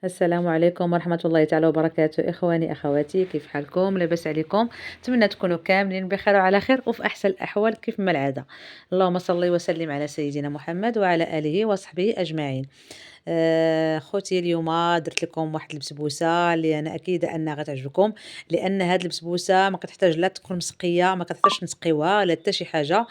السلام عليكم ورحمة الله تعالى وبركاته، إخواني أخواتي، كيف حالكم؟ لاباس عليكم؟ نتمنى تكونوا كاملين بخير وعلى خير وفي أحسن الأحوال كيف ما العادة. اللهم صل وسلم على سيدنا محمد وعلى آله وصحبه أجمعين. خوتي اليوم درت لكم واحد البسبوسة اللي أنا أكيدة أنها غتعجبكم، لأن هاد البسبوسة ما كتحتاج لا تكون مسقية، ما كتحتاجش نسقيوها لا حتى شي حاجة،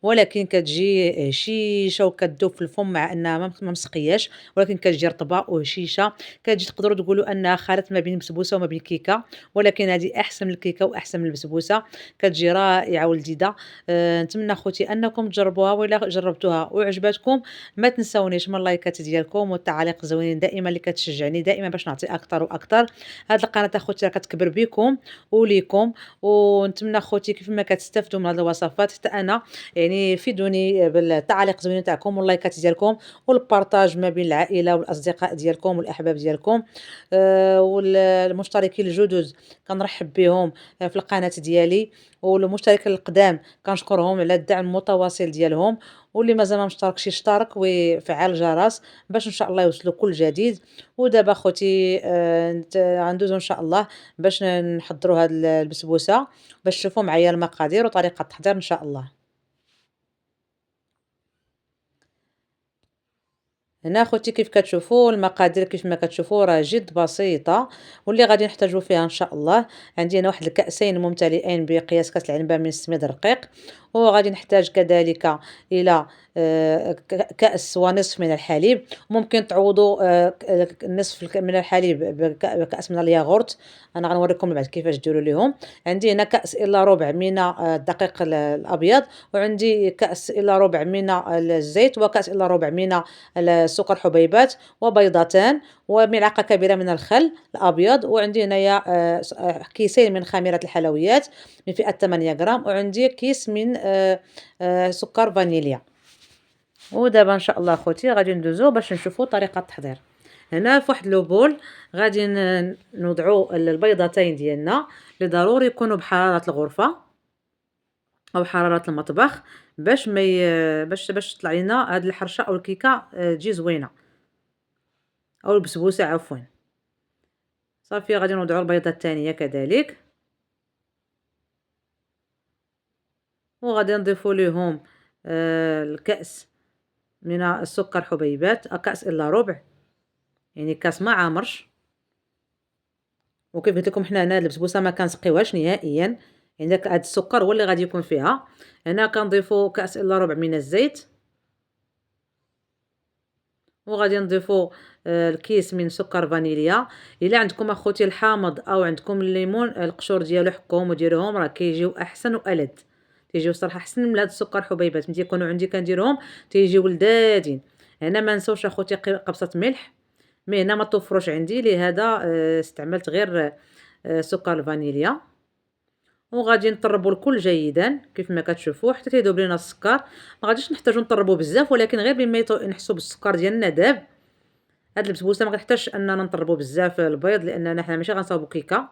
ولكن كتجي هشيشة وكتذوب في الفم مع أنها ما مسقياش، ولكن كتجي رطبة وهشيشة. كتجي تقدروا تقولوا أنها خلط ما بين البسبوسة وما بين الكيكة، ولكن هذه أحسن من الكيكة وأحسن من البسبوسة. كتجي رائعة ولذيذة. نتمنى خوتي أنكم تجربوها، وإلا جربتوها وعجبتكم ما تنسونيش من اللايكات ديالكم والتعاليق الزوينين دائما اللي كتشجعني دائما باش نعطي اكثر واكثر. هاد القناه اخوتي راه كتكبر بكم وليكم، ونتمنى اخوتي كيف ما كتستافدوا من هاد الوصفات حتى انا، يعني فيدوني بالتعاليق الزوينين تاعكم واللايكات ديالكم والبارطاج ما بين العائله والاصدقاء ديالكم والاحباب ديالكم. والمشتركين الجدد كنرحب بهم في القناه ديالي، والمشتركين القدام كنشكرهم على الدعم المتواصل ديالهم، واللي مازال ما مشتركش يشترك ويفعل الجرس باش ان شاء الله يوصلوا كل جديد. ودابا خوتي غندوزو ان شاء الله باش نحضروا هاد البسبوسه، باش تشوفوا معايا المقادير وطريقه التحضير ان شاء الله. هنا خوتي كيف كتشوفوا المقادير كيف ما كتشوفوا راه جد بسيطه، واللي غادي نحتاجو فيها ان شاء الله. عندي انا واحد الكأسين ممتلئين بقياس كاس العنبه من السميد الرقيق، وغادي نحتاج كذلك الى كأس ونصف من الحليب. ممكن تعوضوا نصف من الحليب بكأس من الياغورت، انا غنوريكم بعد كيفاش ديروا ليهم. عندي هنا كأس الا ربع من الدقيق الابيض، وعندي كأس الا ربع من الزيت، وكأس الا ربع من السكر حبيبات، وبيضتان، وملعقة كبيرة من الخل الأبيض. وعندي هنايا كيسين من خميرة الحلويات من فئة 8 غرام، وعندي كيس من سكر فانيليا. ودابا ان شاء الله خوتي غادي ندوزو باش نشوفوا طريقة التحضير. هنا في واحد لو بول غادي نوضعوا البيضتين ديالنا اللي ضروري يكونوا بحرارة الغرفة او حرارة المطبخ، باش ما باش تطلع لنا هاد الحرشة او الكيكة تجي زوينة، او البسبوسة عفوا. صافي غادي نوضعوا البيضة الثانية كذلك، وغادي نضيفوا ليهم الكأس من السكر حبيبات، كأس الا ربع، يعني كاس ما عامرش. وكيف قلت لكم حنا هنا البسبوسه ما كنسقيوهاش نهائيا، يعني هاد السكر هو اللي غادي يكون فيها. هنا كنضيفوا كأس الا ربع من الزيت، وغادي نضيفوا الكيس من سكر فانيليا. الا عندكم اخوتي الحامض او عندكم الليمون القشور ديالو حكوهم وديروهم، راه كيجيو احسن والذ، تيجيو صراحه احسن من هاد السكر حبيبات. ملي يكونوا عندي كنديرهم تيجيو لذاذين. هنا ما نساوش اخوتي قبصه ملح، مي هنا ما توفروش عندي، لهذا استعملت غير سكر الفانيليا. وغادي نطربوا الكل جيدا كيف ما كتشوفوا حتى تيذوب لينا السكر. ما غاديش نحتاجوا نطربوا بزاف، ولكن غير بما نحسوا بالسكر ديالنا داب. هاد البسبوسه ما كتحتاجش اننا نطربوا بزاف البيض، لاننا حنا ماشي غنصاوبوا كيكه.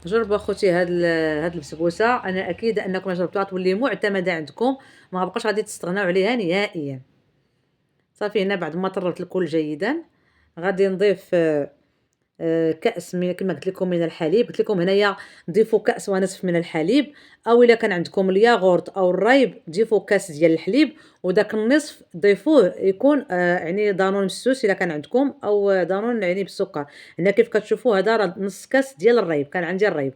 جربوا اخوتي هاد البسبوسه، انا اكيده انكم جربتوها تولي معتمده عندكم، ما بقاش غادي تستغناو عليها نهائيا. صافي هنا بعد ما طربت الكل جيدا غادي نضيف كأس من كما قلت لكم من الحليب. قلت لكم هنايا ضيفوا كأس ونصف من الحليب، او الا كان عندكم الياغورت او الرايب ضيفوا كاس ديال الحليب، وداك النصف ضيفوه يكون يعني دانون مسوس الا كان عندكم، او دانون يعني بالسكر. هنا كيف كتشوفوا هذا راه نص كاس ديال الرايب، كان عندي الرايب.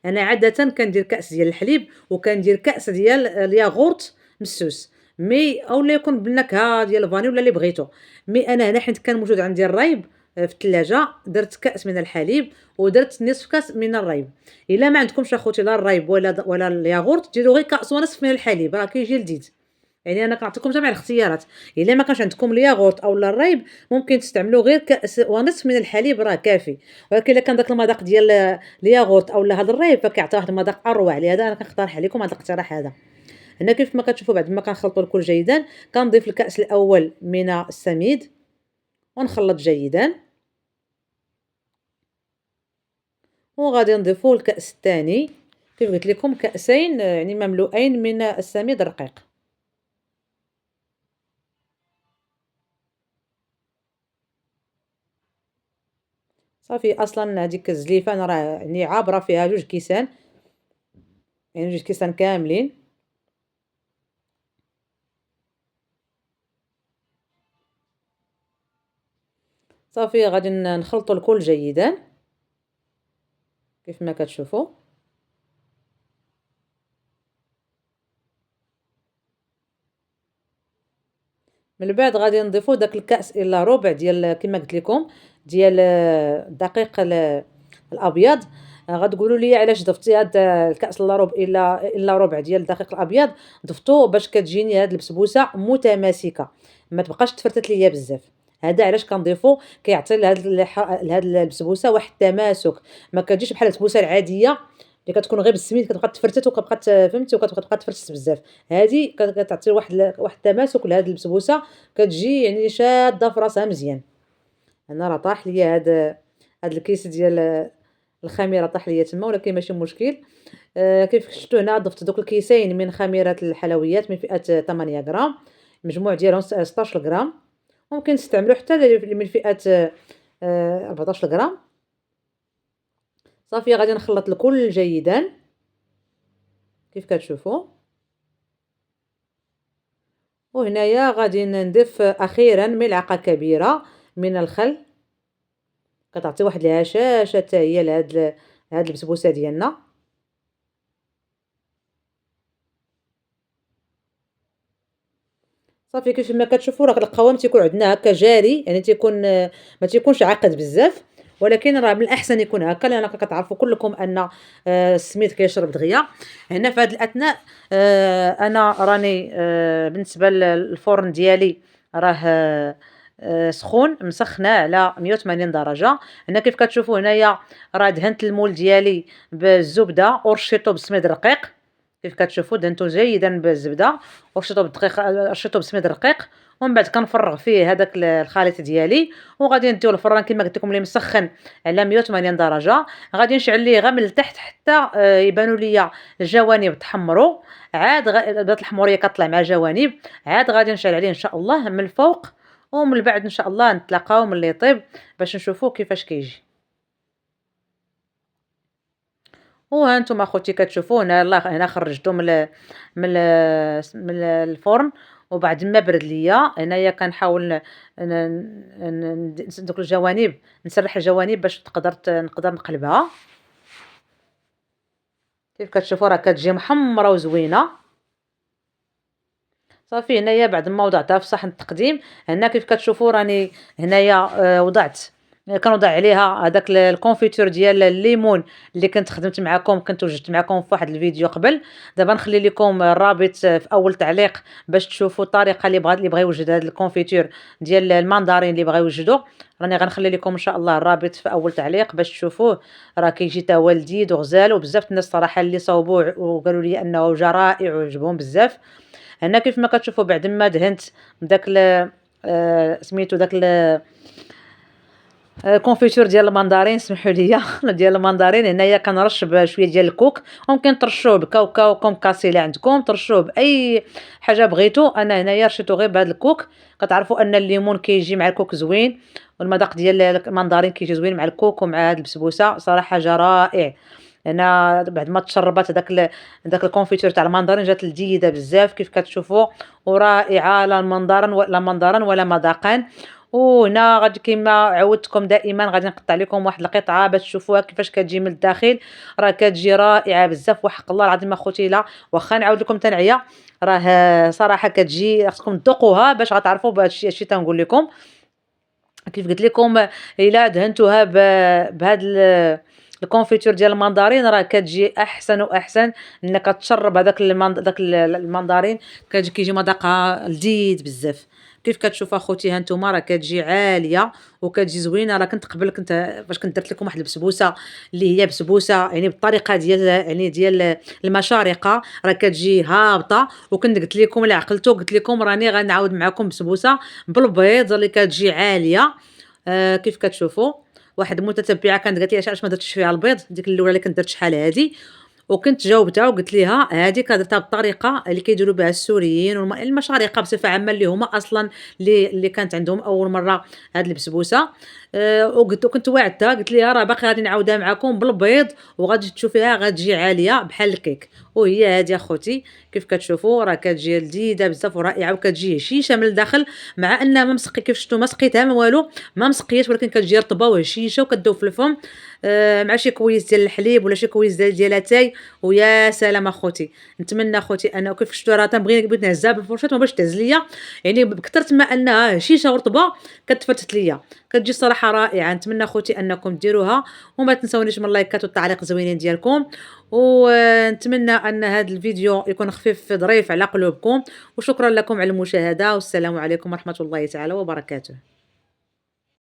انا عاده كندير كاس ديال الحليب وكندير كاس ديال الياغورت مسوس، مي اولا يكون بالنكهه ديال الفاني ولا اللي بغيتو. مي انا هنا حيت كان موجود عندي الرايب في الثلاجه، درت كاس من الحليب ودرت نصف كاس من الرايب. الا ما عندكمش اخوتي لا الرايب ولا الياغورت، ديروا غير كاس ونصف من الحليب راه كيجي لذيذ. يعني انا كنعطيكم جميع الاختيارات. الا ما كانش عندكم الياغورت او الرايب، ممكن تستعملوا غير كاس ونصف من الحليب راه كافي. ولكن الا كان داك المذاق ديال الياغورت او هذا الرايب فكيعطي واحد المذاق اروع، لهذا انا كنقترح عليكم هذا الاقتراح هذا. هنا كيف ما كتشوفوا بعد ما كنخلطوا الكل جيدا، كنضيف الكاس الاول من السميد ونخلط جيدا، وغادي نضيفوا الكاس الثاني كيف قلت لكم كأسين يعني مملوءين من السميد الرقيق. صافي أصلا هذيك الزليفة أنا راه يعني عابرة فيها 2 كيسان، يعني 2 كيسان كاملين. صافي غادي نخلطوا الكل جيدا كيف ما كتشوفوا. من بعد غادي نضيفوا داك الكأس الا ربع ديال كما قلت لكم ديال الدقيق الابيض. غتقولوا لي علاش ضفتي هاد الكأس الا ربع الا ربع ديال الدقيق الابيض؟ ضفتو باش كتجيني هاد البسبوسه متماسكه، ما تبقاش تفرتت ليا بزاف. هذا علاش كنضيفو، كيعطي لهاد البسبوسه واحد التماسك، ما كتجيش بحال البسبوسه العاديه اللي كتكون غير بالسميد كتبقى تفرتت وكتبقى فهمتي وكتبقى تفرتت بزاف. هذه كتعطي واحد التماسك لهاد البسبوسه، كتجي يعني شاده في راسها مزيان. انا راه طاح ليا هاد الكيس ديال الخميره طاح ليا تما، ولكن ماشي مشكل. كيف شفتوا هنا ضفت دوك الكيسين من خميره الحلويات من فئه 8 غرام، المجموع ديالهم 16 غرام. ممكن تستعملوا حتى اللي من فئه 14 غرام. صافي غادي نخلط الكل جيدا كيف كتشوفوا. وهنايا غادي نضيف اخيرا ملعقه كبيره من الخل، كتعطي واحد الهشاشه حتى هي لهاد البسبوسه ديالنا. صافي كيف ما كتشوفوا راه القوام تيكون عندنا هكا جاري، يعني تيكون ما تيكونش عاقد بزاف، ولكن راه من الاحسن يكون هكا لان كتعرفوا كلكم ان السميد كيشرب دغيا. هنا في هذه الاثناء انا راني بالنسبه للفرن ديالي راه سخون مسخنه على 180 درجه. هنا كيف كتشوفوا هنايا راه دهنت المول ديالي بالزبده ورشيته بالسميد الرقيق. كيف كتشوفوا دهنته جيدا بالزبده ورشيته بالدقيق، رشيته بالسميد الرقيق. ومن بعد كنفرغ فيه هذاك الخليط ديالي وغادي نديو للفران كما قلت لكم اللي مسخن على 180 درجه. غادي نشعل ليه غير من التحت حتى يبانوا ليا الجوانب تحمروا، عاد بدات الحموريه كطلع مع الجوانب، عاد غادي نشعل عليه ان شاء الله من الفوق. ومن بعد ان شاء الله نتلاقاو ملي يطيب باش نشوفوا كيفاش كيجي. وها انتم اخوتي كتشوفوا هنا خرجته من الفرن وبعد ما برد ليا. هنايا كنحاول دوك الجوانب نسرح الجوانب باش نقدر نقلبها. كيف كتشوفوا راه كتجي محمره وزوينه. صافي هنايا بعد ما وضعتها في صحن التقديم، هنا كيف كتشوفوا راني هنايا وضعت كنوضع عليها هذاك الكونفيتور ديال الليمون اللي كنت خدمت معكم، كنت وجدت معكم في واحد الفيديو قبل. دابا نخلي لكم الرابط في اول تعليق باش تشوفوا الطريقه اللي بغى يوجد هذا الكونفيتور ديال الماندارين اللي بغى يوجدوا. راني غنخلي لكم ان شاء الله الرابط في اول تعليق باش تشوفوه. راه كيجي تا هو لذيذ وغزال، وبزاف الناس صراحه اللي صاوبوه وقالوا لي انه جا رائع وعجبهم بزاف. هنا كيف ما كتشوفوا بعد ما دهنت داك سميتو داك الكونفيتور ديال المندارين، سمحوا لي ديال المندارين. هنايا كنرش بشويه ديال الكوك، ممكن ترشوه بكاوكاو كوم كاسيلا عندكم، ترشوه باي حاجه بغيتو. انا هنايا رشيتو غير بهذا الكوك. كتعرفوا ان الليمون كيجي مع الكوك زوين، والمذاق ديال المندارين كيجي زوين مع الكوك ومع هاد البسبوسه، صراحه جا رائع. انا بعد ما تشربت داك الكونفيتور تاع المندارين جات لذيذه بزاف كيف كتشوفوا، ورائعه لا منظرا ولا مذاقا. وهنا غادي كما عودتكم دائما غادي نقطع لكم واحد القطعه باش تشوفوها كيفاش كتجي من الداخل. راه كتجي رائعه بزاف وحق الله العظيم اخوتي. لا واخا نعاود لكم تنعيه، راه صراحه كتجي خصكم تذوقوها باش غتعرفوا بهذا الشيء هادشي تنقول لكم. كيف قلت لكم الا دهنتوها بهذا الكونفيتور ديال المندارين راه كتجي احسن واحسن. انك تشرب داك المندارين كيجي مذاقها لذيذ بزاف. كيف كتشوف اخوتي هانتوما راه كتجي عاليه وكتجي زوينه. راه كنت قبل فاش كنت درت لكم واحد البسبوسه اللي هي بسبوسه يعني بالطريقه ديال المشارقه، راه كتجي هابطه. وكنت قلت لكم لا عقلتو قلت لكم راني غنعاود معكم بسبوسه بالبيض اللي كتجي عاليه. كيف كتشوفوا واحد المتتبعه كانت قالت لي علاش ما درتش فيها البيض، ديك الاولى اللي كنت درت شحال هذه. وكنت جاوبتها وقلت ليها هذيك درتها بالطريقة اللي كيديروا بها السوريين المشارقة بصفة عامة اللي هما أصلًا اللي كانت عندهم أول مرة هاد البسبوسة. وكنت واعدتها قلت ليها راه باقي غادي نعاودها معاكم بالبيض وغادي تشوفيها غتجي عالية بحال الكيك، وهي هادي اخوتي كيف كتشوفوا راه كتجي لذيذة بزاف ورائعة وكتجي هشيشة من الداخل، مع أنها ما مسقي كيف شفتوا ما سقيتها ما والو، ما مسقياش ولكن كتجي رطبة وهشيشة وكتذوب في الفم. مع شي كويس ديال الحليب ولا شي كويس ديال اتاي، ويا سلام اخوتي. نتمنى اخوتي انه كيف شفتوا راه بغيت نهزها بالفرشاة ما باش تهز ليا، يعني بكثرة ما انها هشيشة ورطبة كتفتت ليا، كتجي الصراحة رائعة. نتمنى اخوتي انكم ديروها، وما تنسونيش من اللايكات والتعليق الزوينين ديالكم، ونتمنى ان هذا الفيديو يكون خفيف ظريف على قلوبكم، وشكرا لكم على المشاهدة، والسلام عليكم ورحمة الله تعالى وبركاته.